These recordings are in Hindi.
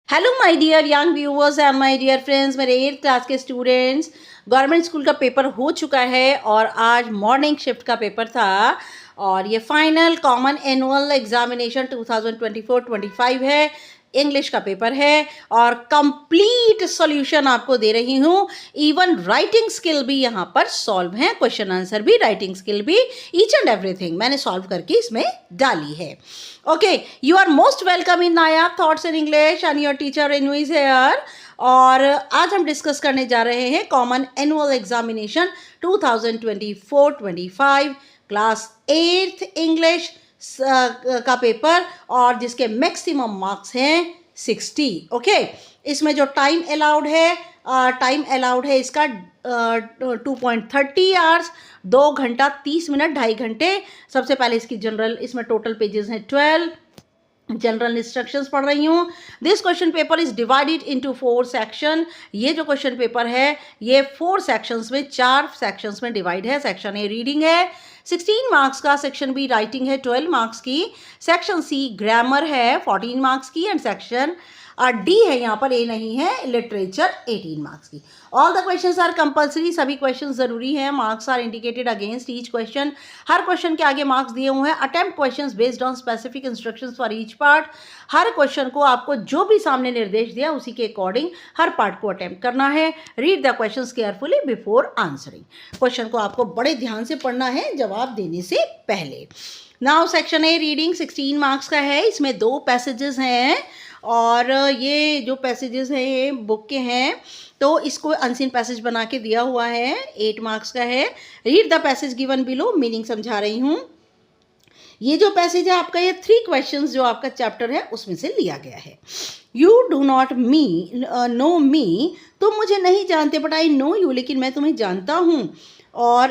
Hello my dear young viewers and my dear friends, मेरे 8th क्लास के स्टूडेंट्स। गवर्नमेंट स्कूल का पेपर हो चुका है और आज मॉर्निंग शिफ्ट का पेपर था और ये फाइनल कॉमन एनुअल एग्जामिनेशन 2024-25 है। इंग्लिश का पेपर है और कंप्लीट सॉल्यूशन आपको दे रही हूँ। इवन राइटिंग स्किल भी यहाँ पर सॉल्व है, क्वेश्चन आंसर भी, राइटिंग स्किल भी, ईच एंड एवरीथिंग मैंने सॉल्व करके इसमें डाली है। Okay, you are most welcome in Nayab thoughts in English and your teacher Renu is here. और आज हम डिस्कस करने जा रहे हैं common annual examination 2024-25 class 8th English का पेपर और जिसके मैक्सिमम मार्क्स हैं 60। ओके, इसमें जो टाइम अलाउड है इसका 2.30 आवर्स, 2 घंटा 30 मिनट, 2.5 घंटे। सबसे पहले इसकी जनरल, इसमें टोटल पेजेस हैं 12। जनरल इंस्ट्रक्शंस पढ़ रही हूँ। This question paper is divided into 4 section. ये जो क्वेश्चन पेपर है ये 4 सेक्शंस में, 4 सेक्शंस में डिवाइड है। सेक्शन ए रीडिंग है 16 मार्क्स का, सेक्शन बी राइटिंग है 12 मार्क्स की, सेक्शन सी ग्रामर है 14 मार्क्स की एंड सेक्शन डी है, यहाँ पर ए नहीं है, लिटरेचर 18 मार्क्स की। All the questions are compulsory, सभी क्वेश्चन जरूरी हैं। Marks are indicated against each question, हर क्वेश्चन के आगे मार्क्स दिए हुए हैं। Attempt questions based on specific instructions for each part. हर क्वेश्चन को आपको जो भी सामने निर्देश दिया उसी के अकॉर्डिंग हर पार्ट को अटेम्प्ट करना है। Read the questions carefully before answering. Question को आपको बड़े ध्यान से पढ़ना है जवाब देने से पहले। Now section A reading 16 marks का है। इसमें 2 पैसेजेस हैं और ये जो पैसेजेस हैं ये बुक के हैं, तो इसको अनसीन पैसेज बना के दिया हुआ है। 8 मार्क्स का है। Read the passage given below, meaning समझा रही हूँ। ये जो पैसेज है आपका, ये 3 क्वेश्चंस जो आपका चैप्टर है उसमें से लिया गया है। यू डू नॉट नो मी, तुम मुझे नहीं जानते, बट आई नो यू, लेकिन मैं तुम्हें जानता हूँ। और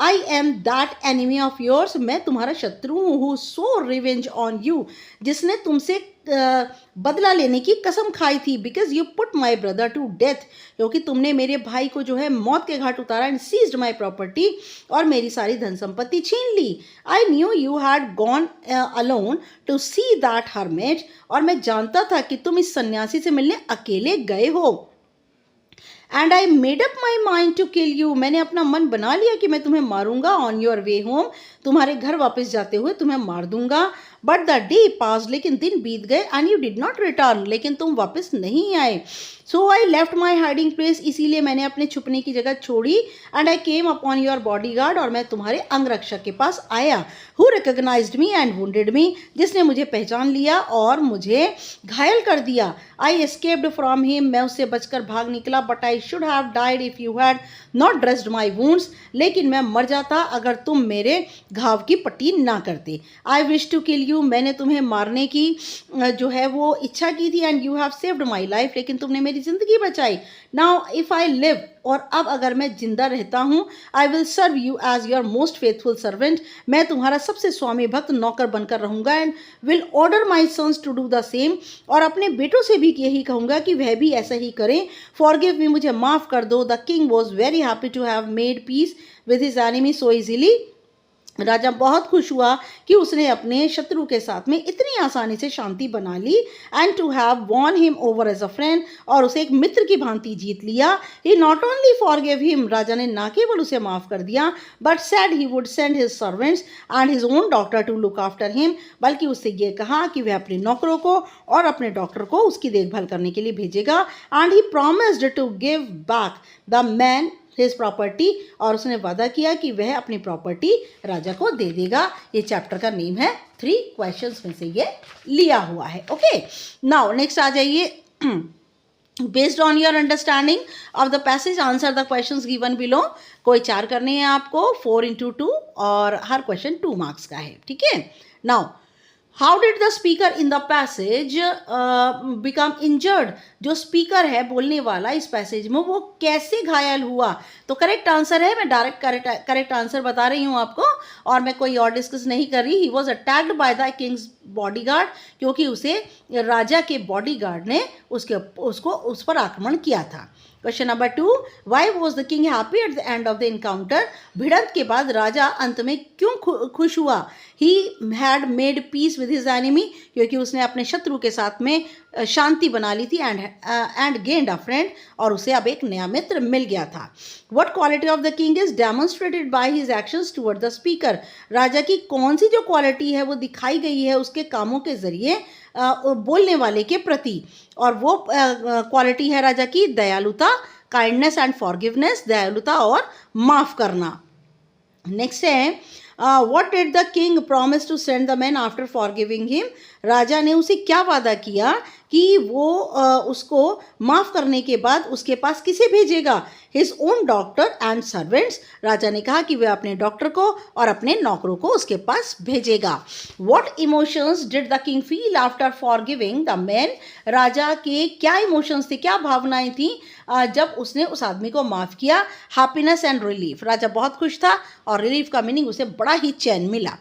I am that enemy of yours, मैं तुम्हारा शत्रु हूँ। सो रिवेंज ऑन यू, जिसने तुमसे बदला लेने की कसम खाई थी। Because you put my brother to death, क्योंकि तुमने मेरे भाई को जो है मौत के घाट उतारा। एंड सीज्ड माई प्रॉपर्टी, और मेरी सारी धन संपत्ति छीन ली। I knew you had gone alone to see that hermit, और मैं जानता था कि तुम इस सन्यासी से मिलने अकेले गए हो। And I made up my mind to kill you, मैंने अपना मन बना लिया कि मैं तुम्हें मारूंगा। ऑन योर वे होम, तुम्हारे घर वापस जाते हुए तुम्हें मार दूंगा। बट द डे पास, लेकिन दिन बीत गए। And you did not return, लेकिन तुम वापस नहीं आए। So I left my hiding place, इसीलिए मैंने अपने छुपने की जगह छोड़ी। And I came upon your bodyguard, और मैं तुम्हारे अंगरक्षक के पास आया। Who recognised me and wounded me, जिसने मुझे पहचान लिया और मुझे घायल कर दिया। आई एस्केप्ड फ्रॉम हिम, मैं उससे बचकर भाग निकला। But I should have died if you had not dressed my wounds, लेकिन मैं मर जाता अगर तुम मेरे घाव की पट्टी ना करते। I wish to kill you, मैंने तुम्हें मारने की जो है वो इच्छा की थी। And you have saved my life, लेकिन तुमने मेरी जिंदगी बचाई। नाउ इफ आई लिव, और अब अगर मैं जिंदा रहता हूँ, I will serve you as your most faithful servant, मैं तुम्हारा सबसे स्वामी भक्त नौकर बनकर रहूंगा। And will order my sons to do the same, और अपने बेटों से भी यही कहूंगा कि वह भी ऐसा ही करें। फॉरगिव मी, मुझे माफ कर दो। The king was very happy to have made peace with his enemy so easily, राजा बहुत खुश हुआ कि उसने अपने शत्रु के साथ में इतनी आसानी से शांति बना ली। And to have won him over as a friend, और उसे एक मित्र की भांति जीत लिया। He not only forgive him, राजा ने ना केवल उसे माफ कर दिया, but said he would send his servants and his own doctor to look after him, बल्कि उससे ये कहा कि वह अपने नौकरों को और अपने डॉक्टर को उसकी देखभाल करने के लिए भेजेगा। And he promised to give back the man his property, और उसने वादा किया कि वह अपनी प्रॉपर्टी राजा को दे देगा। ये चैप्टर का नेम है। 3 क्वेश्चंस में से ये लिया हुआ है। ओके, नाउ नेक्स्ट आ जाइए। Based on your understanding of the passage answer the questions given below. कोई 4 करने हैं आपको, 4 into 2, और हर क्वेश्चन 2 मार्क्स का है। ठीक है, now how did the speaker in the passage become injured, जो स्पीकर है बोलने वाला इस पैसेज में वो कैसे घायल हुआ। तो करेक्ट आंसर है, मैं डायरेक्ट करेक्ट आंसर बता रही हूँ आपको, और मैं कोई और डिस्कस नहीं कर रही। He was attacked by the Kings bodyguard, क्योंकि उसे राजा के बॉडीगार्ड ने उसको उस पर आक्रमण किया था। Question number 2, why was the king happy at the end of the encounter? भिड़ंत के बाद राजा अंत में क्यों खुश हुआ? He had made peace with his enemy, क्योंकि उसने अपने शत्रु के साथ में शांति बना ली थी, एंड गेन्ड अ फ्रेंड, और उसे अब एक नया मित्र मिल गया था। What quality of the king is demonstrated by his actions toward the speaker? राजा की कौन सी जो क्वालिटी है वो दिखाई गई है उसके कामों के जरिए बोलने वाले के प्रति, और वो क्वालिटी है राजा की दयालुता, काइंडनेस एंड फॉरगिवनेस, दयालुता और माफ करना। नेक्स्ट है, what did the king promise to send the man after forgiving him? राजा ने उसे क्या वादा किया कि वो उसको माफ़ करने के बाद उसके पास किसे भेजेगा? His own doctor and servants. राजा ने कहा कि वह अपने डॉक्टर को और अपने नौकरों को उसके पास भेजेगा। What emotions did the king feel after forgiving the man? राजा के क्या इमोशंस थे, क्या भावनाएं थी जब उसने उस आदमी को माफ़ किया? Happiness and relief. राजा बहुत खुश था और रिलीफ का मीनिंग उसे बड़ा ही चैन मिला।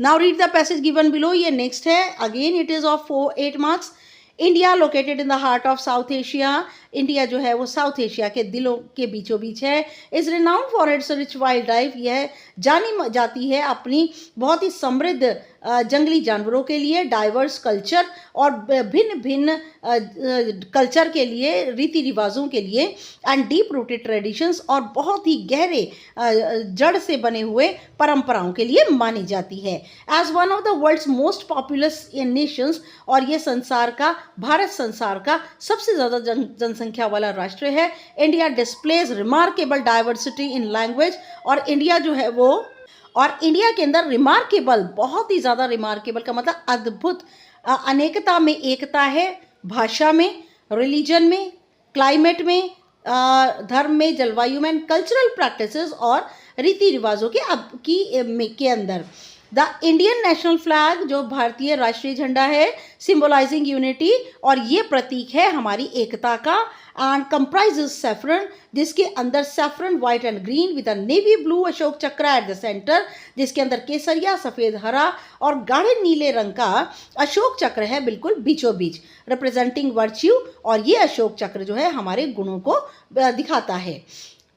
Now read the passage given below. ये नेक्स्ट है, again it is of 8 marks. India located in the heart of south Asia. India जो है वो साउथ एशिया के दिलों के बीचों बीच है। Is renowned for its rich wild life. यह जानी जाती है अपनी बहुत ही समृद्ध जंगली जानवरों के लिए, डाइवर्स कल्चर और भिन्न भिन्न कल्चर के लिए, रीति रिवाजों के लिए, एंड डीप रूटेड ट्रेडिशंस, और बहुत ही गहरे जड़ से बने हुए परंपराओं के लिए मानी जाती है। As one of the world's most populous nations, और ये संसार का, भारत संसार का सबसे ज़्यादा जनसंख्या वाला राष्ट्र है। India displays remarkable diversity in language, और इंडिया जो है वो, और इंडिया के अंदर रिमार्केबल, बहुत ही ज़्यादा रिमार्केबल का मतलब अद्भुत, अनेकता में एकता है। भाषा में, रिलीजन में, क्लाइमेट में, धर्म में, जलवायु में, कल्चरल प्रैक्टिसेस और रीति रिवाजों के अंदर। द इंडियन नेशनल फ्लैग, जो भारतीय राष्ट्रीय झंडा है, सिंबलाइजिंग यूनिटी, और ये प्रतीक है हमारी एकता का, एंड कंप्राइजेस सैफरन, जिसके अंदर saffron white and green with a navy blue Ashok चक्र एट द सेंटर, जिसके अंदर केसरिया, सफ़ेद, हरा और गाढ़े नीले रंग का अशोक चक्र है बिल्कुल बीचों बीच, रिप्रेजेंटिंग वर्च्यू, और ये अशोक चक्र जो है हमारे गुणों को दिखाता है।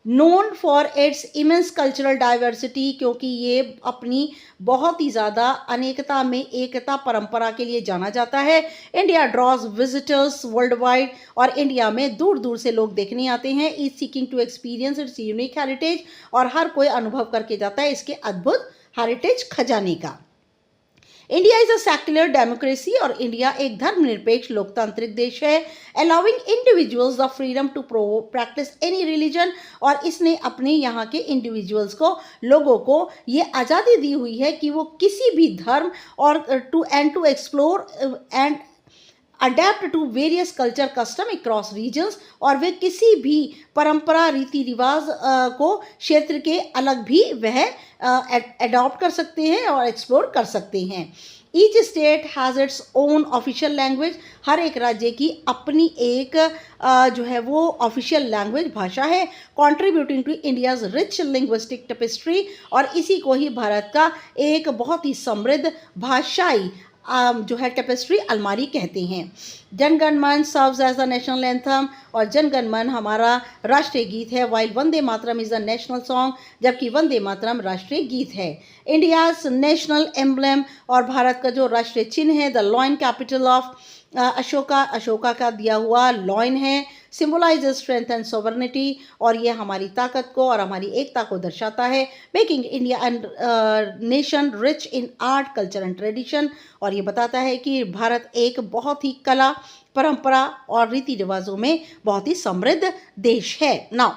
Known for its immense cultural diversity, क्योंकि ये अपनी बहुत ही ज़्यादा अनेकता में एकता परंपरा के लिए जाना जाता है। India draws visitors worldwide, और इंडिया में दूर दूर से लोग देखने आते हैं। Is seeking to experience its unique heritage, और हर कोई अनुभव करके जाता है इसके अद्भुत हेरिटेज खजाने का। India is a secular democracy, और इंडिया एक धर्मनिरपेक्ष लोकतांत्रिक देश है। Allowing individuals the freedom to practise any religion, और इसने अपने यहाँ के इंडिविजुअल्स को, लोगों को ये आज़ादी दी हुई है कि वो किसी भी धर्म और to explore and adapt to various culture custom across regions, और वे किसी भी परंपरा, रीति रिवाज को क्षेत्र के अलग भी वह अडॉप्ट कर सकते हैं और एक्सप्लोर कर सकते हैं। Each state has its own official language, हर एक राज्य की अपनी एक जो है वो ऑफिशियल लैंग्वेज, भाषा है। Contributing to India's rich linguistic tapestry, और इसी को ही भारत का एक बहुत ही समृद्ध भाषाई जो है टेपेस्ट्री, अलमारी कहते हैं। Jana Gana Mana serves as the national anthem, और जन गण मन हमारा राष्ट्रीय गीत है, while Vande Mataram is the national song, जबकि वंदे मातरम राष्ट्रीय गीत है। इंडियाज नेशनल एम्ब्लेम, और भारत का जो राष्ट्रीय चिन्ह है, the lion capital of Ashoka का दिया हुआ लॉयन है, सिम्बलाइज स्ट्रेंथ एंड सोवर्निटी, और ये हमारी ताकत को और हमारी एकता को दर्शाता है। Making India and nation rich in art, culture and tradition, और ये बताता है कि भारत एक बहुत ही कला, परंपरा और रीति रिवाजों में बहुत ही समृद्ध देश है। Now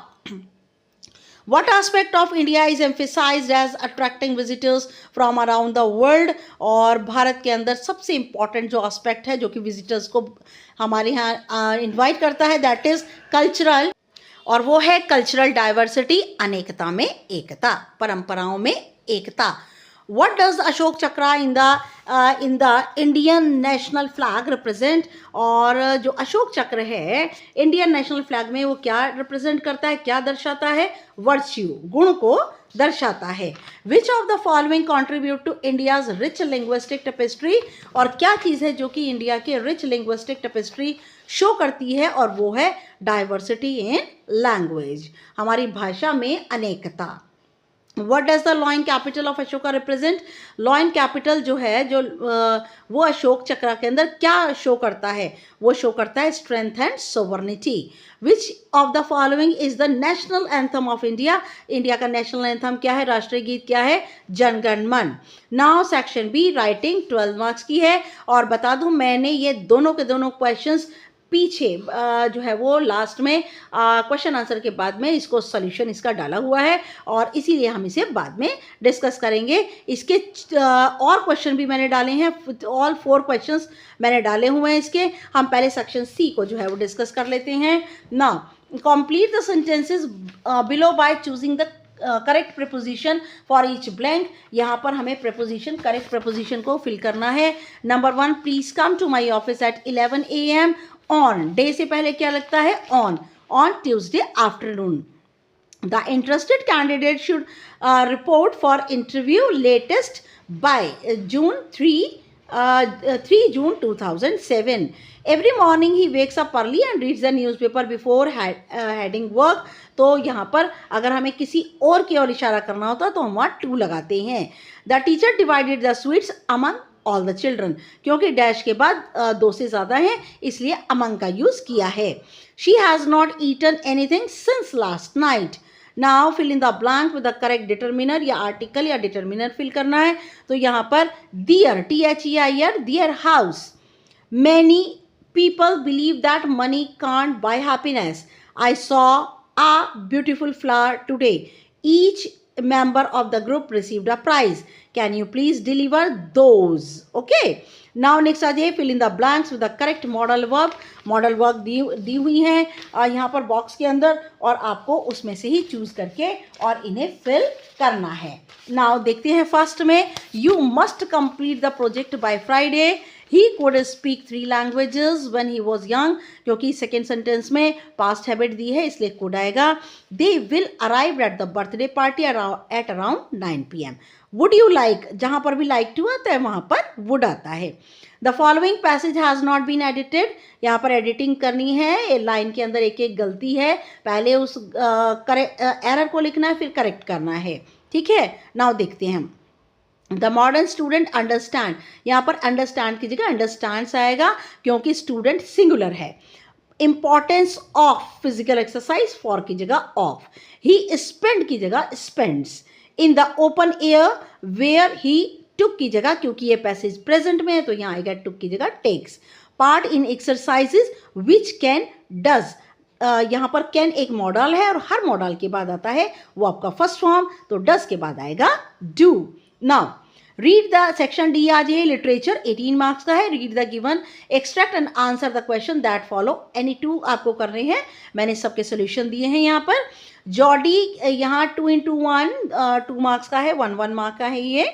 What aspect of India is emphasized as attracting visitors from around the world? और भारत के अंदर सबसे इम्पॉर्टेंट जो एस्पेक्ट है जो कि विजिटर्स को हमारे यहाँ इन्वाइट करता है, दैट इज़ कल्चरल, और वो है कल्चरल डाइवर्सिटी, अनेकता में एकता, परंपराओं में एकता। What does अशोक चक्र in the Indian national flag represent? और जो अशोक चक्र है इंडियन नेशनल फ्लैग में वो क्या रिप्रेजेंट करता है, क्या दर्शाता है? वर्च्यू, गुण को दर्शाता है। Which of the following contribute to India's rich linguistic tapestry, और क्या चीज़ है जो कि इंडिया के रिच लिंग्विस्टिक टेपेस्ट्री शो करती है, और वो है डाइवर्सिटी इन लैंग्वेज, हमारी भाषा में अनेकता। What does the lion capital of Ashoka represent, lion capital जो है जो वो अशोक चक्र के अंदर क्या शो करता है, वो शो करता है strength and sovereignty. Which of the following is the national anthem of India, India का नेशनल एंथम क्या है, राष्ट्रीय गीत क्या है, जन गण मन। Now section be writing 12 marks की है, और बता दूं मैंने ये दोनों के दोनों क्वेश्चंस पीछे जो है वो लास्ट में क्वेश्चन आंसर के बाद में इसको सॉल्यूशन इसका डाला हुआ है, और इसीलिए हम इसे बाद में डिस्कस करेंगे। इसके और क्वेश्चन भी मैंने डाले हैं, ऑल 4 क्वेश्चंस मैंने डाले हुए हैं इसके। हम पहले सेक्शन सी को जो है वो डिस्कस कर लेते हैं। Now complete the sentences below by choosing the correct preposition for each blank, यहाँ पर हमें प्रीपोजिशन करेक्ट प्रीपोजिशन को फिल करना है। Number 1, please come to my office at 11 AM on, day से पहले क्या लगता है, on Tuesday afternoon. The interested candidate should report for interview latest by June 2007. Every morning he wakes up early and reads the newspaper before heading work. तो यहाँ पर अगर हमें किसी और की ओर इशारा करना होता तो हम वहाँ टू लगाते हैं। The teacher divided the sweets among all the children, क्योंकि डैश के बाद 2 से ज़्यादा हैं इसलिए अमंग का यूज़ किया है। She has not eaten anything since last night. Now fill in the blank with the correct determiner, या आर्टिकल या डिटर्मिनर फिल करना है। तो यहाँ पर their, THEIR, their house. Many people believe that money can't buy happiness. I saw a beautiful flower today. Each member of the group received a prize. Can you please deliver those? Okay. Now next आ जाइए, fill in the blanks with the correct modal verb. Modal verb दी हुई हैं यहाँ पर बॉक्स के अंदर, और आपको उसमें से ही चूज करके और इन्हें फिल करना है। Now देखते हैं फर्स्ट में, you must complete the project by Friday. He could speak 3 languages when he was young, क्योंकि सेकेंड सेंटेंस में पास्ट हैबिट दी है इसलिए could आएगा। They will arrive at the birthday party at around 9 PM. Would you like, जहाँ पर भी like to आता है वहाँ पर would आता है। The following passage has not been edited. यहाँ पर एडिटिंग करनी है, लाइन के अंदर एक एक गलती है, पहले उस एरर को लिखना है फिर करेक्ट करना है, ठीक है। नाउ देखते हैं हम। द मॉडर्न स्टूडेंट अंडरस्टैंड, यहाँ पर अंडरस्टैंड की जगह अंडरस्टैंड्स आएगा क्योंकि स्टूडेंट सिंगुलर है। Importance of physical exercise, for की जगह ऑफ। ही स्पेंड की जगह spends. In the open air where he took की जगह, क्योंकि ये पैसेज प्रेजेंट में है तो यहाँ आएगा टुक की जगह takes. Part in exercises which can does, यहाँ पर कैन एक मॉडल है और हर मॉडल के बाद आता है वो आपका फर्स्ट फॉर्म, तो डज के बाद आएगा do. Now read the section D आ जाइए, लिटरेचर 18 मार्क्स का है। Read the given, extract and answer the question that follow, any 2 आपको करने हैं, मैंने सबके सोल्यूशन दिए हैं यहाँ पर। जॉडी यहाँ 2 into 1 2 मार्क्स का है, 1 मार्क का है ये।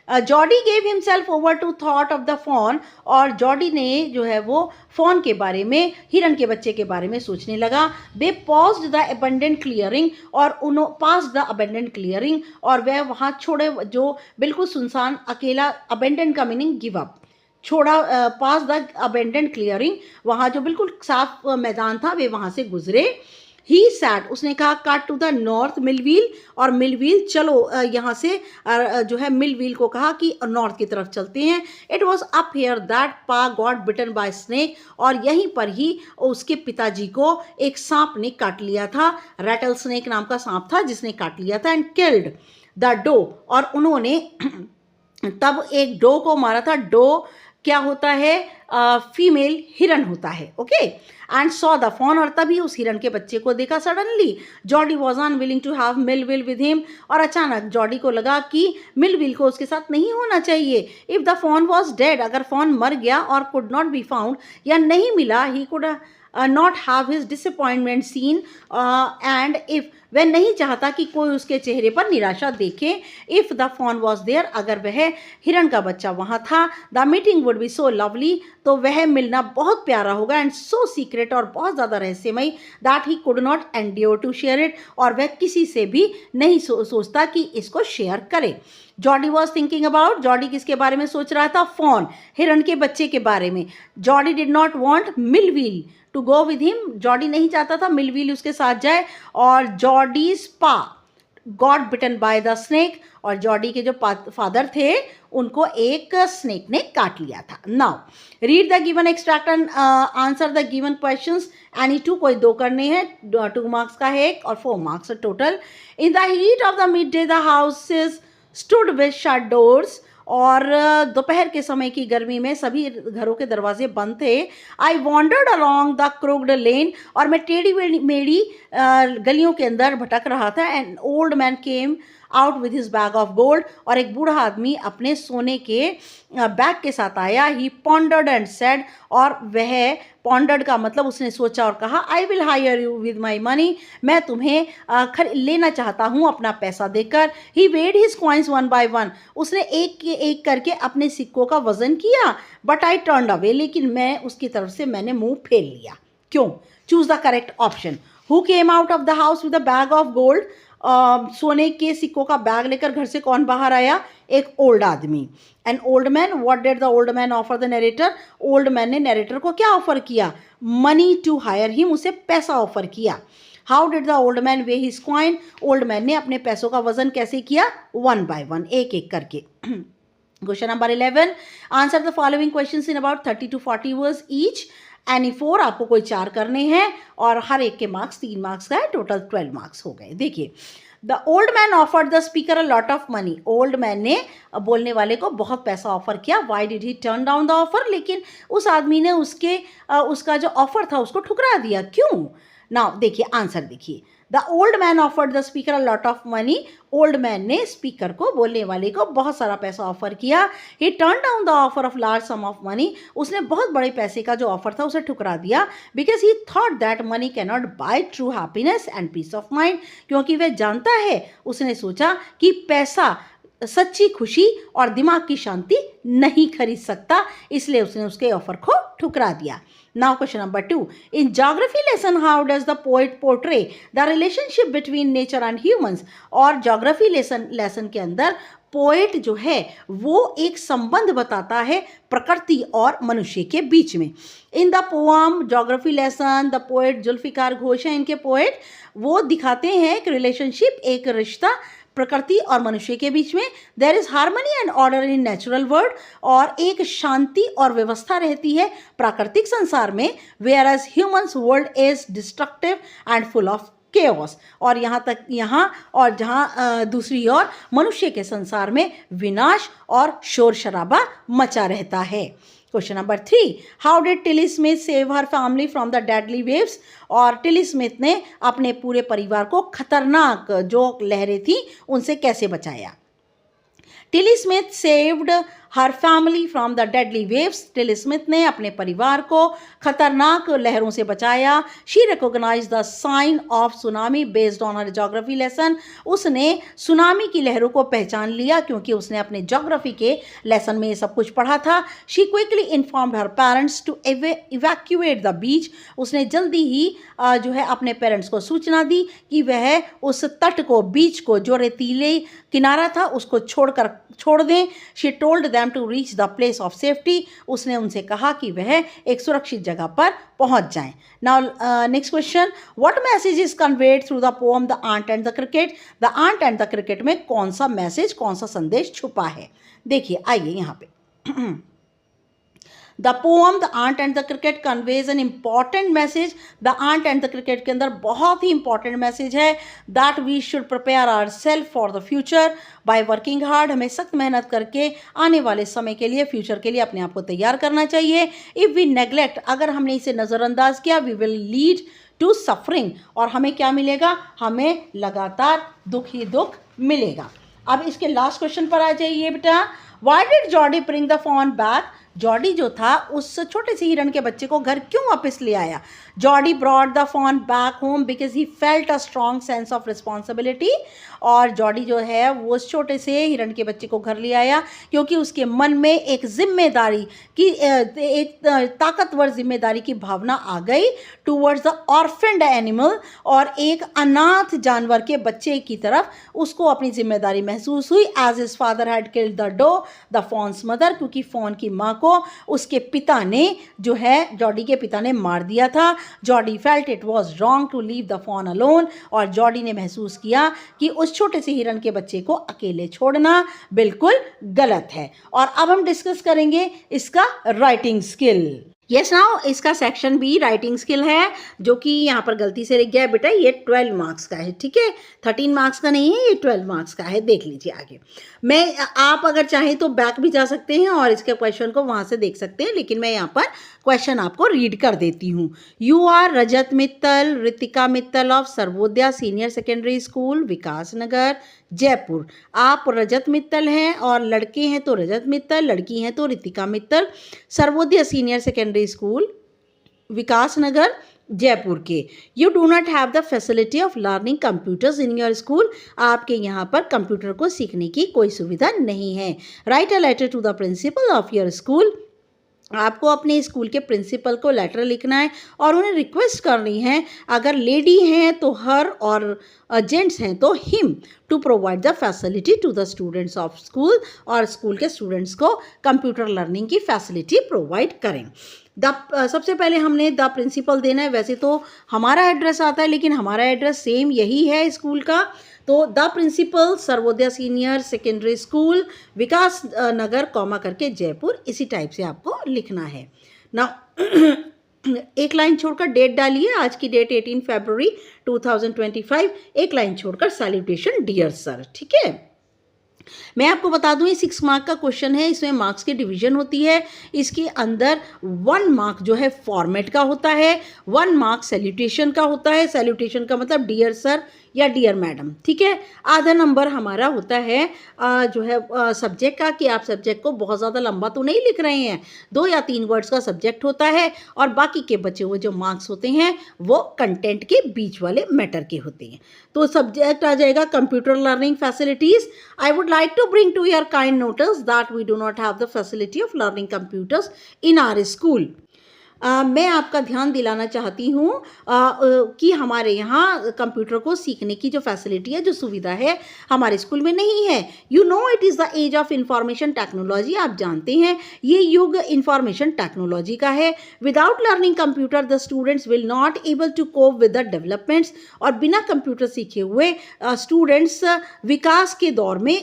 Jody gave himself over to thought of the fawn, और जॉडी ने जो है वो फॉन के बारे में, हिरन के बच्चे के बारे में सोचने लगा। दे पॉज्ड द अबेंडेंट क्लियरिंग, और उन्होंने पास द अबेंडेंट क्लियरिंग, और वह वहाँ छोड़े जो बिल्कुल सुनसान अकेला, अबेंडेंट का मीनिंग गिव अप, छोड़ा, पास द अबेंडेंट क्लियरिंग, वहाँ जो बिल्कुल साफ मैदान था वे वहाँ से गुजरे। ही सैट, उसने कहा कट टू द नॉर्थ मिलव्हील, और मिलव्हील चलो यहाँ से जो है मिलव्हील को कहा कि नॉर्थ की तरफ चलते हैं। It was up here that पा गॉट बिटन बाय स्नेक, और यहीं पर ही उसके पिताजी को एक सांप ने काट लिया था। रैटल स्नेक नाम का सांप था जिसने काट लिया था। एंड किल्ड द डो, और उन्होंने तब एक डो को मारा था। डो क्या होता है, फीमेल हिरन होता है, okay. And saw the fawn, और तभी उस हिरन के बच्चे को देखा। Suddenly Jody was unwilling to have Millwheel with him, और अचानक जॉडी को लगा कि मिलविल को उसके साथ नहीं होना चाहिए। If the fawn was dead, अगर फॉन मर गया और कुड नॉट बी फाउंड, या नहीं मिला, he could not have his disappointment seen, and if वह नहीं चाहता कि कोई उसके चेहरे पर निराशा देखे। If the fawn was there, अगर वह हिरण का बच्चा वहाँ था, the meeting would be so lovely, तो वह मिलना बहुत प्यारा होगा, एंड सो सीक्रेट, और बहुत ज़्यादा रहस्यमयी, that he could not endure to share it, और वह किसी से भी नहीं सोचता कि इसको शेयर करे। Jordi was thinking about, Jordi किसके बारे में सोच रहा था? फॉन, हिरण के बच्चे के बारे में। Jody did not want Millwheel to go with him, Jody नहीं चाहता था मिलव्हील उसके साथ जाए। और Jody's pa got bitten by the snake, और जॉडी के जो फादर थे उनको एक स्नेक ने काट लिया था। Now read the given extract and answer the given questions, any two, कोई 2 करने हैं, 2 मार्क्स का है एक और 4 marks total. In the heat of the mid day the houses stood with shut doors, और दोपहर के समय की गर्मी में सभी घरों के दरवाजे बंद थे। आई वॉन्डर्ड अलॉन्ग द क्रोक्ड लेन, और मैं टेढ़ी मेढ़ी गलियों के अंदर भटक रहा था। An old man came out with his bag of gold, और एक बूढ़ा आदमी अपने सोने के बैग के साथ आया। ही पॉन्डर्ड एंड सेड, और वह पॉन्डर्ड का मतलब उसने सोचा और कहा, I will hire you with my money, मैं तुम्हें लेना चाहता हूँ अपना पैसा देकर। ही वेड हिज कॉइन्स 1 by 1, उसने एक करके अपने सिक्कों का वजन किया। बट आई टर्न्ड अवे, लेकिन मैं उसकी तरफ से मैंने मुंह फेर लिया। क्यों? Choose the correct option. Who came out of the house with a bag of gold, सोने के सिक्कों का बैग लेकर घर से कौन बाहर आया? एक ओल्ड आदमी। An old man, what did the old man offer the narrator, old man ने नरेटर को क्या ऑफर किया? मनी टू हायर हिम, उसे पैसा ऑफर किया। How did the old man way his coin, old man ने अपने पैसों का वजन कैसे किया? 1 by 1, एक करके। Question number 11, answer the following questions in about 30 to 40 words each, any 4, आपको कोई 4 करने हैं, और हर एक के मार्क्स 3 मार्क्स का है, टोटल 12 मार्क्स हो गए। देखिए, the old man offered the speaker a lot of money, old man ने बोलने वाले को बहुत पैसा ऑफर किया। Why did he turn down the offer, लेकिन उस आदमी ने उसका जो ऑफर था उसको ठुकरा दिया, क्यों? नाउ देखिए आंसर देखिए, the old man offered the speaker a lot of money, old man ने स्पीकर को, बोलने वाले को, बहुत सारा पैसा ऑफर किया। ही turn down the offer of large some of money, उसने बहुत बड़े पैसे का जो ऑफर था उसे ठुकरा दिया। Because he thought that money can not buy true happiness and peace of mind, क्योंकि वह जानता है, उसने सोचा कि पैसा सच्ची खुशी और दिमाग की शांति नहीं खरीद सकता, इसलिए उसने उसके ऑफर को ठुकरा दिया। Now question number 2. In geography lesson, how does the poet portray the relationship between nature and humans? और geography lesson के अंदर पोएट जो है वो एक संबंध बताता है प्रकृति और मनुष्य के बीच में। In the poem geography lesson, the poet Zulfikar Ghosh हैं इनके पोएट, वो दिखाते हैं एक रिलेशनशिप, एक रिश्ता प्रकृति और मनुष्य के बीच में। There is harmony and order in natural world, और एक शांति और व्यवस्था रहती है प्राकृतिक संसार में। Whereas humans world is destructive and full of chaos, और जहाँ दूसरी ओर मनुष्य के संसार में विनाश और शोर शराबा मचा रहता है। Question number 3, how did Tilly Smith save her family from the deadly waves, और टिली स्मिथ ने अपने पूरे परिवार को खतरनाक जो लहरें थी उनसे कैसे बचाया? Tilly Smith saved her family from the deadly waves, Tilly Smith ने अपने परिवार को खतरनाक लहरों से बचाया। She recognise the sign of tsunami based on her geography lesson, उसने सुनामी की लहरों को पहचान लिया क्योंकि उसने अपने ज्योग्राफी के लेसन में ये सब कुछ पढ़ा था। She quickly informed her parents to evacuate the beach, उसने जल्दी ही जो है अपने पेरेंट्स को सूचना दी कि वह उस तट को, बीच को, जो रेतीले किनारा था उसको छोड़ दें। She told them to reach the place of safety, उसने उनसे कहा कि वह एक सुरक्षित जगह पर पहुंच जाएं। Now next question, what message is conveyed through the poem the ant and the cricket, the ant and the cricket में कौन सा मैसेज, कौन सा संदेश छुपा है? देखिए आइए यहाँ पे the poem the ant and the cricket conveys an important message. The ant and the cricket के अंदर बहुत ही इंपॉर्टेंट मैसेज है, that we should prepare ourself for the future by working hard, हमें सख्त मेहनत करके आने वाले समय के लिए, फ्यूचर के लिए अपने आप को तैयार करना चाहिए। इफ़ वी नेग्लेक्ट, अगर हमने इसे नज़रअंदाज किया, we will lead to suffering, और हमें क्या मिलेगा? हमें लगातार दुख ही दुख मिलेगा। अब इसके लास्ट क्वेश्चन पर आ जाइए बेटा, why did Jody bring the fawn back, Jody जो था उस छोटे से हिरण के बच्चे को घर क्यों वापस ले आया? Jody brought the fawn back home because he felt a strong sense of responsibility. और जॉडी जो है वो उस छोटे से हिरण के बच्चे को घर ले आया क्योंकि उसके मन में एक जिम्मेदारी की एक ताकतवर जिम्मेदारी की भावना आ गई टूवर्ड्स द ऑर्फेंड एनिमल, और एक अनाथ जानवर के बच्चे की तरफ उसको अपनी जिम्मेदारी महसूस हुई। As his father had killed the doe the fawn's mother, क्योंकि फॉन की माँ को उसके पिता ने जो है जॉडी के पिता ने मार दिया था। Jody felt it was wrong to leave the fawn alone, और जॉडी ने महसूस किया कि उस छोटे से हिरण के बच्चे को अकेले छोड़ना बिल्कुल गलत है। और अब हम डिस्कस करेंगे इसका राइटिंग स्किल। यस नाउ इसका सेक्शन बी राइटिंग स्किल है, जो कि यहाँ पर गलती से लिख गया बेटा, ये 12 मार्क्स का है, ठीक है, 13 मार्क्स का नहीं है, ये 12 मार्क्स का है। देख लीजिए आगे। आप अगर चाहें तो बैक भी जा सकते हैं और इसके क्वेश्चन को वहाँ से देख सकते हैं, लेकिन मैं यहाँ पर क्वेश्चन आपको रीड कर देती हूँ। You are Rajat Mittal, Ritika Mittal of Sarvodaya senior secondary school Vikas Nagar Jaipur. आप रजत मित्तल हैं और लड़के हैं तो रजत मित्तल, लड़की हैं तो Ritika Mittal, Sarvodaya senior secondary school Vikas Nagar Jaipur के। You do not have the facility of learning computers in your school. आपके यहाँ पर कंप्यूटर को सीखने की कोई सुविधा नहीं है। Write a letter to the principal of your school. आपको अपने स्कूल के प्रिंसिपल को लेटर लिखना है और उन्हें रिक्वेस्ट करनी है, अगर लेडी हैं तो हर और जेंट्स हैं तो him, to provide the facility to the students of school, और स्कूल के स्टूडेंट्स को कंप्यूटर लर्निंग की फैसिलिटी प्रोवाइड करें। सबसे पहले हमने द प्रिंसिपल देना है। वैसे तो हमारा एड्रेस आता है, लेकिन हमारा एड्रेस सेम यही है स्कूल का, तो the principal Sarvodaya senior secondary school Vikas Nagar comma करके जयपुर, इसी टाइप से आपको लिखना है ना। एक लाइन छोड़कर डेट डालिए, आज की डेट 18 फरवरी 2025, एक लाइन छोड़कर सैल्यूटेशन डियर सर, ठीक है। मैं आपको बता दूं ये 6 मार्क का क्वेश्चन है, इसमें मार्क्स की डिवीजन होती है। इसके अंदर 1 मार्क जो है फॉर्मेट का होता है, 1 मार्क सैल्यूटेशन का होता है। सैल्यूटेशन का मतलब डियर सर या डियर मैडम, ठीक है। आधा नंबर हमारा होता है जो है सब्जेक्ट का, कि आप सब्जेक्ट को बहुत ज़्यादा लंबा तो नहीं लिख रहे हैं, 2 या 3 वर्ड्स का सब्जेक्ट होता है, और बाकी के बचे हुए जो मार्क्स होते हैं वो कंटेंट के बीच वाले मैटर के होते हैं। तो सब्जेक्ट आ जाएगा computer learning facilities. I would like to bring to your kind notice that we do not have the facility of learning computers in our school. मैं आपका ध्यान दिलाना चाहती हूँ कि हमारे यहाँ कंप्यूटर को सीखने की जो फैसिलिटी है, जो सुविधा है, हमारे स्कूल में नहीं है। You know it is the age of information technology. आप जानते हैं ये युग इंफॉर्मेशन टेक्नोलॉजी का है। Without learning computer the students will not able to cope with the developments. और बिना कंप्यूटर सीखे हुए स्टूडेंट्स विकास के दौर में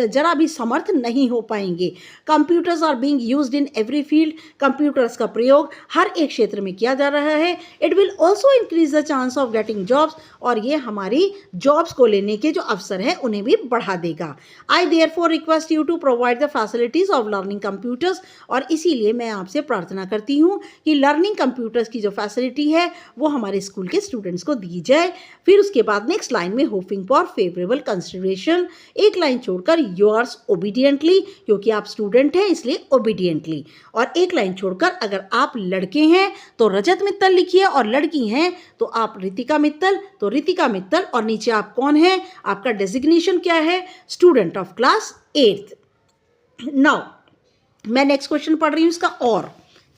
जरा भी समर्थ नहीं हो पाएंगे। Computers are being used in every field. Computers का प्रयोग हर एक क्षेत्र में किया जा रहा है। It will also increase the chance of getting jobs. और ये हमारी जॉब्स को लेने के जो अवसर हैं उन्हें भी बढ़ा देगा। I therefore request you to provide the facilities of learning computers. और इसीलिए मैं आपसे प्रार्थना करती हूँ कि लर्निंग कंप्यूटर्स की जो फैसिलिटी है वो हमारे स्कूल के स्टूडेंट्स को दी जाए। फिर उसके बाद नेक्स्ट लाइन में होपिंग फॉर फेवरेबल कंसिडरेशन, एक लाइन छोड़कर योर्स ओबीडियंटली, क्योंकि आप स्टूडेंट हैं इसलिए ओबीडियंटली। और एक लाइन छोड़कर अगर आप लड़के हैं तो रजत मित्तल लिखिए, और लड़की हैं तो आप रितिका मित्तल, तो रितिका मित्तल, और नीचे आप कौन हैं, आपका डेजिग्नेशन क्या है, student of class 8th। Now मैं नेक्स्ट क्वेश्चन पढ़ रही हूँ इसका, और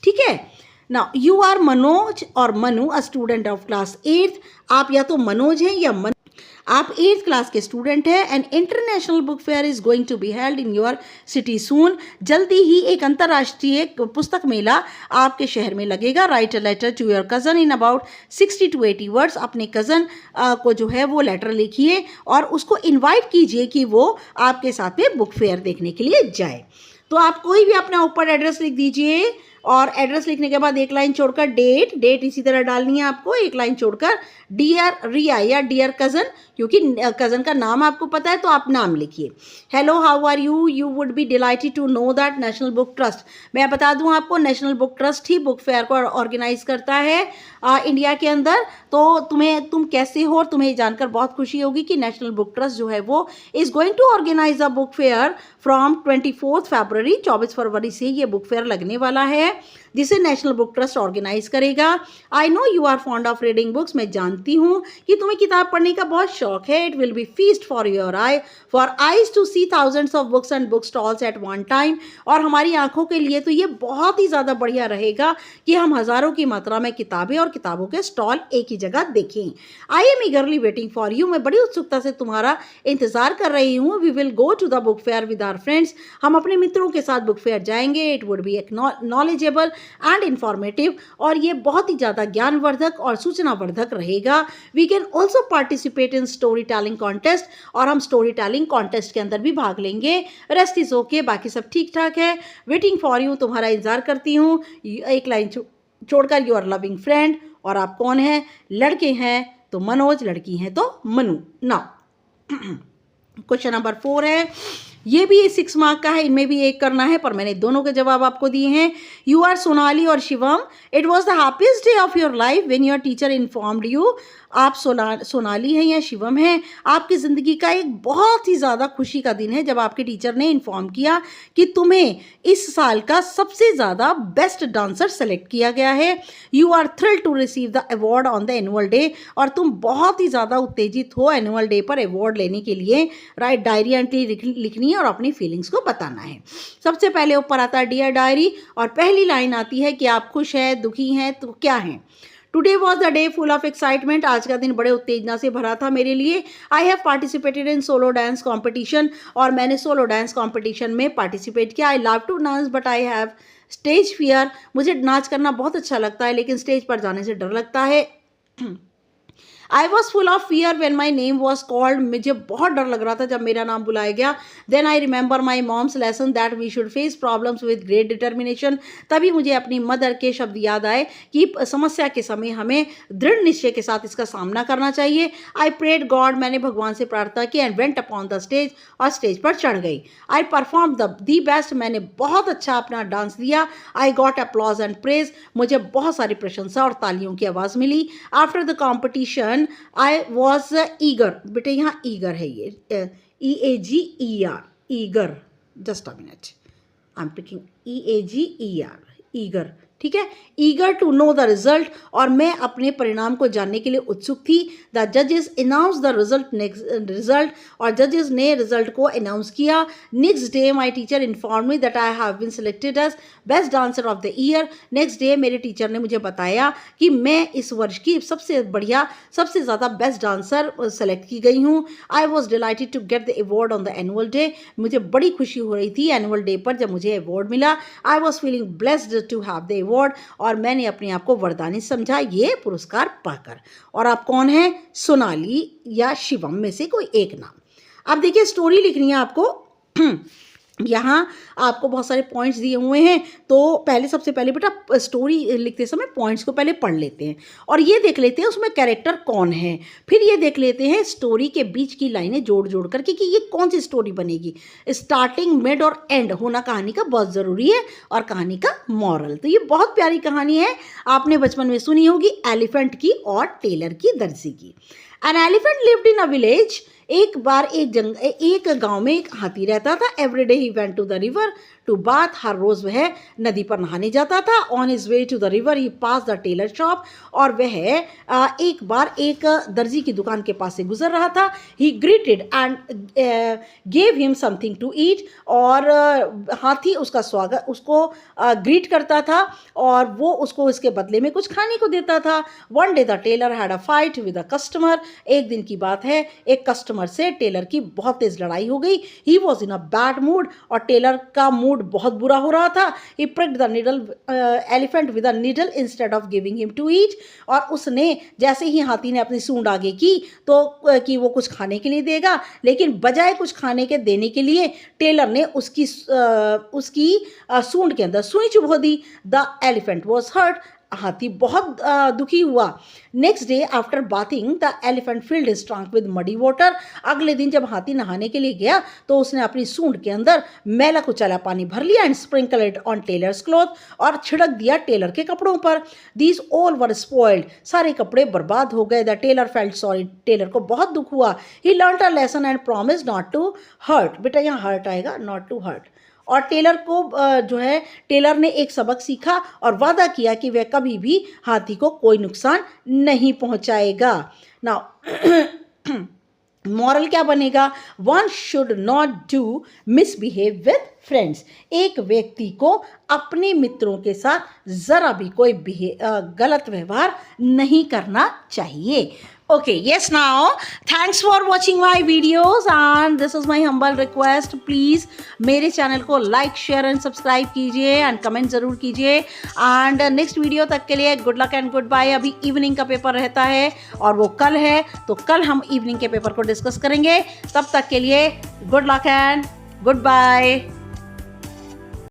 ठीक है। नाउ यू आर मनोज और Manu a student of class 8th। आप या तो मनोज हैं या मनु, आप 8th क्लास के स्टूडेंट हैं। An international book fair is going to be held in your city soon. जल्दी ही एक अंतर्राष्ट्रीय पुस्तक मेला आपके शहर में लगेगा। Write a letter to your cousin in about 60 to 80 words. अपने कज़न को जो है वो लेटर लिखिए और उसको इन्वाइट कीजिए कि वो आपके साथ में बुक फेयर देखने के लिए जाए। तो आप कोई भी अपना ऊपर एड्रेस लिख दीजिए, और एड्रेस लिखने के बाद एक लाइन छोड़कर डेट इसी तरह डालनी है आपको, एक लाइन छोड़कर डियर रिया या डियर कज़न, क्योंकि कज़न का नाम आपको पता है तो आप नाम लिखिए। Hello how are you, you would be delighted to know that national book trust, मैं बता दूं आपको नेशनल बुक ट्रस्ट ही बुक फेयर को ऑर्गेनाइज करता है इंडिया के अंदर। तो तुम कैसे हो, और तुम्हें जानकर बहुत खुशी होगी कि नेशनल बुक ट्रस्ट जो है वो is going to organize a book fair from 24 February, 24 फरवरी से ये बुक फेयर लगने वाला है जिसे नेशनल बुक ट्रस्ट ऑर्गेनाइज करेगा। I know you are fond of reading books, मैं जानती हूँ कि तुम्हें किताब पढ़ने का बहुत शौक है। It will be feast for your eyes to see thousands of books and book stalls at one time, और हमारी आंखों के लिए तो ये बहुत ही ज़्यादा बढ़िया रहेगा कि हम हज़ारों की मात्रा में किताबें और किताबों के स्टॉल एक ही जगह देखें। I am eagerly waiting for you, मैं बड़ी उत्सुकता से तुम्हारा इंतजार कर रही हूँ। We will go to the book fair with our friends, हम अपने मित्रों के साथ बुक फेयर जाएंगे। It would be knowledgeable and informative, और ये बहुत ही ज़्यादा ज्ञानवर्धक और सूचनावर्धक रहेगा। We can also participate in story telling contest, और हम स्टोरी टेलिंग कॉन्टेस्ट के अंदर भी भाग लेंगे। रेस्ट इज ओके, बाकी सब ठीक ठाक है। वेटिंग फॉर यू, तुम्हारा इंतजार करती हूँ। एक लाइन छोड़कर योर लविंग फ्रेंड, और आप कौन हैं? लड़के हैं तो मनोज, लड़की हैं तो मनु। नाउ क्वेश्चन नंबर 4 है, ये भी 6 मार्क का है, इनमें भी एक करना है, पर मैंने दोनों के जवाब आपको दिए हैं। यू आर सोनाली और Shivam, it was the happiest day of your life when your teacher informed you, आप सोनाली हैं या शिवम हैं, आपकी ज़िंदगी का एक बहुत ही ज़्यादा खुशी का दिन है जब आपके टीचर ने इन्फॉर्म किया कि तुम्हें इस साल का सबसे ज़्यादा बेस्ट डांसर सेलेक्ट किया गया है। You are thrilled to receive the award on the annual day, और तुम बहुत ही ज़्यादा उत्तेजित हो एनुअल डे पर अवार्ड लेने के लिए। राइट, डायरी एंट्री लिखनी है और अपनी फीलिंग्स को बताना है। सबसे पहले ऊपर आता है डियर डायरी, और पहली लाइन आती है कि आप खुश हैं, दुखी हैं, तो क्या हैं। Today was the day full of excitement, आज का दिन बड़े उत्तेजना से भरा था मेरे लिए। I have participated in solo dance competition, और मैंने सोलो डांस कॉम्पिटिशन में पार्टिसिपेट किया। I love to dance but I have stage fear, मुझे नाच करना बहुत अच्छा लगता है लेकिन स्टेज पर जाने से डर लगता है। I was full of fear when my name was called, मुझे बहुत डर लग रहा था जब मेरा नाम बुलाया गया। Then I remember my mom's lesson that we should face problems with great determination, तभी मुझे अपनी मदर के शब्द याद आए कि समस्या के समय हमें दृढ़ निश्चय के साथ इसका सामना करना चाहिए। आई प्रेड गॉड, मैंने भगवान से प्रार्थना की, and went upon the stage, और स्टेज पर चढ़ गई। आई परफॉर्म दी बेस्ट, मैंने बहुत अच्छा अपना डांस दिया। I got applause and praise, मुझे बहुत सारी प्रशंसा और तालियों की आवाज़ मिली। After the competition I was eager, बेटे यहाँ ईगर है, ये EAGER, eager, just a minute, I am taking EAGER, eager, ठीक है, eager to know the result, और मैं अपने परिणाम को जानने के लिए उत्सुक थी। द जजेस अनाउंस द रिजल्ट, और जजेस ने रिजल्ट को अनाउंस किया। Next day my teacher inform me that I have been selected as best dancer of the year. Next day मेरे टीचर ने मुझे बताया कि मैं इस वर्ष की सबसे बढ़िया, सबसे ज़्यादा बेस्ट डांसर सेलेक्ट की गई हूँ। I was delighted to get the award on the annual day, मुझे बड़ी खुशी हो रही थी एनुअल डे पर जब मुझे अवार्ड मिला। I was feeling blessed to have the award, और मैंने अपने आप को वरदानी समझा ये पुरस्कार पाकर। और आप कौन हैं? सोनाली या शिवम में से कोई एक नाम। अब देखिए स्टोरी लिखनी है आपको। यहाँ आपको बहुत सारे पॉइंट्स दिए हुए हैं, तो पहले सबसे पहले बेटा स्टोरी लिखते समय पॉइंट्स को पहले पढ़ लेते हैं और ये देख लेते हैं उसमें कैरेक्टर कौन है। फिर ये देख लेते हैं स्टोरी के बीच की लाइनें जोड़ जोड़ करके कि ये कौन सी स्टोरी बनेगी। स्टार्टिंग, मिड और एंड होना कहानी का बहुत ज़रूरी है, और कहानी का मॉरल। तो ये बहुत प्यारी कहानी है, आपने बचपन में सुनी होगी, एलिफेंट की और टेलर की दर्जी की। An elephant lived in a village, एक बार एक गांव में एक हाथी रहता था। Every day he went to the river to bath, हर रोज़ वह नदी पर नहाने जाता था। On his way to the river he pass the tailor shop, और वह एक बार एक दर्जी की दुकान के पास से गुजर रहा था। He greeted and gave him something to eat, और हाथी उसका स्वागत, उसको ग्रीट करता था और वो उसको इसके बदले में कुछ खाने को देता था। One day the tailor had a fight with a customer, एक दिन की बात है, एक कस्टमर से टेलर की बहुत तेज लड़ाई हो गई। He was in a bad mood, और टेलर का मूड मूड बहुत बुरा हो रहा था। He pricked the needle elephant with a needle instead of giving him to eat, और उसने जैसे ही हाथी ने अपनी सूंड आगे की तो कि वो कुछ खाने के लिए देगा, लेकिन बजाय कुछ खाने के देने के लिए टेलर ने उसकी सूंड के अंदर सुई चुभो दी। द एलिफेंट वॉज हर्ट, हाथी बहुत दुखी हुआ। Next day after bathing the elephant field his trunk with muddy water, अगले दिन जब हाथी नहाने के लिए गया तो उसने अपनी सूंड के अंदर मैला कुचैला पानी भर लिया and sprinkle it on tailor's cloth, और छिड़क दिया टेलर के कपड़ों पर। दीज ऑल वर स्पॉइल्ड, सारे कपड़े बर्बाद हो गए। The tailor felt sorry, tailor को बहुत दुख हुआ। He learned a lesson and promise not to hurt, बेटा यहाँ हर्ट आएगा, नॉट टू हर्ट। और टेलर को जो है टेलर ने एक सबक सीखा और वादा किया कि वह कभी भी हाथी को कोई नुकसान नहीं पहुंचाएगा। नाउ मॉरल क्या बनेगा? One should not do misbehave with friends, एक व्यक्ति को अपने मित्रों के साथ ज़रा भी कोई गलत व्यवहार नहीं करना चाहिए। Okay, yes, now thanks for watching my videos and this is my humble request, please मेरे चैनल को लाइक शेयर एंड सब्सक्राइब कीजिए एंड कमेंट ज़रूर कीजिए। एंड नेक्स्ट वीडियो तक के लिए good luck and good bye. अभी इवनिंग का पेपर रहता है और वो कल है, तो कल हम इवनिंग के पेपर को डिस्कस करेंगे। तब तक के लिए good luck and good bye.